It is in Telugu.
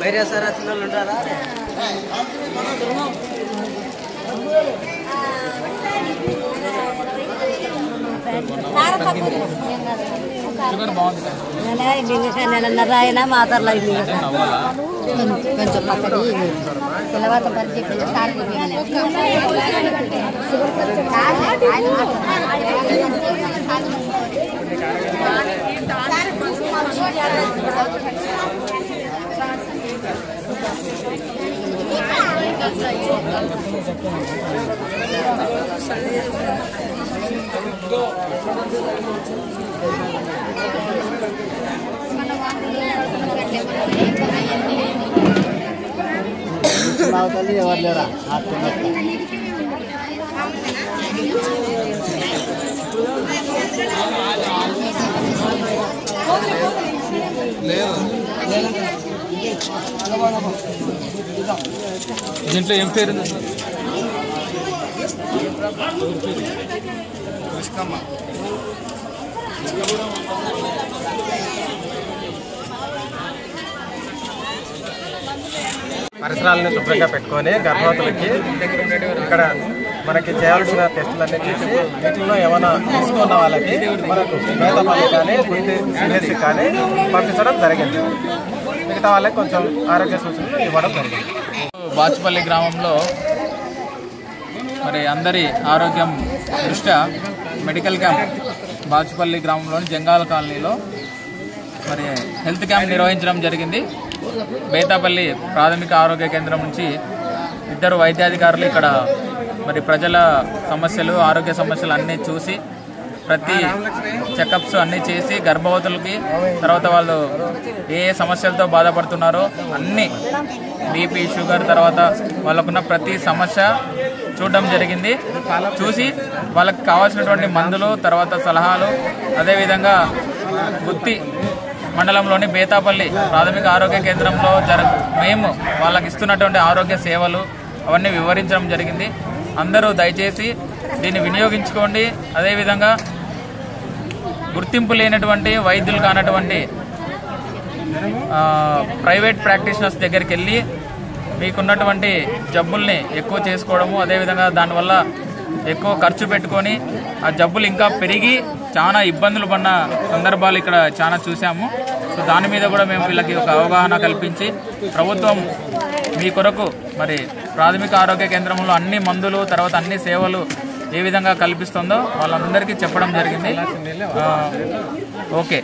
వేరే సార్ అట్లా ఉంటారా నెలన్నర అయినా మాతరలో కొంచెం పక్కది పిల్లవాత పరిచయం ఎవరు లేరా దీంట్లో ఏం పేరు పరిసరాలను శుభ్రంగా పెట్టుకొని గర్భవతులకి ఇక్కడ మనకి చేయాల్సిన టెస్టులన్నీ చేసి వీటిల్లో ఏమైనా తీసుకున్న వాళ్ళకి మనకు పేదపల్లి కానీ గుంటి సిహెచ్సి కానీ పంపించడం జరిగింది. మిగతా వాళ్ళకి కొంచెం ఆరోగ్య సూచనలు ఇవ్వడం జరిగింది. బాచుపల్లి గ్రామంలో మరి అందరి ఆరోగ్యం దృష్ట్యా మెడికల్ క్యాంప్ బాచుపల్లి గ్రామంలోని జంగాల కాలనీలో మరి హెల్త్ క్యాంప్ నిర్వహించడం జరిగింది. బేతాపల్లి ప్రాథమిక ఆరోగ్య కేంద్రం నుంచి 2 వైద్యాధికారులు ఇక్కడ మరి ప్రజల సమస్యలు ఆరోగ్య సమస్యలు అన్నీ చూసి ప్రతి చెకప్స్ అన్నీ చేసి గర్భవతులకి తర్వాత వాళ్ళు ఏ సమస్యలతో బాధపడుతున్నారో అన్నీ బీపీ షుగర్ తర్వాత వాళ్ళకున్న ప్రతి సమస్య చూడడం జరిగింది. చూసి వాళ్ళకి కావాల్సినటువంటి మందులు తర్వాత సలహాలు అదేవిధంగా గుత్తి మండలంలోని బేతాపల్లి ప్రాథమిక ఆరోగ్య కేంద్రంలో మేము వాళ్ళకి ఇస్తున్నటువంటి ఆరోగ్య సేవలు అవన్నీ వివరించడం జరిగింది. అందరూ దయచేసి దీన్ని వినియోగించుకోండి. అదేవిధంగా గుర్తింపు లేనటువంటి వైద్యులు కానటువంటి ప్రైవేట్ ప్రాక్టీషనర్స్ దగ్గరికి వెళ్ళి మీకున్నటువంటి జబ్బుల్ని ఎక్కువ చేసుకోవడము అదేవిధంగా దానివల్ల ఎక్కువ ఖర్చు పెట్టుకొని ఆ జబ్బులు ఇంకా పెరిగి చాలా ఇబ్బందులు పడిన సందర్భాలు ఇక్కడ చాలా చూసాము. సో దాని మీద కూడా మేము వీళ్ళకి ఒక అవగాహన కల్పించి ప్రభుత్వం మీ కొరకు మరి ప్రాథమిక ఆరోగ్య కేంద్రంలో అన్ని మందులు తర్వాత అన్ని సేవలు ఏ విధంగా కల్పిస్తుందో వాళ్ళందరికీ చెప్పడం జరిగింది. ఓకే.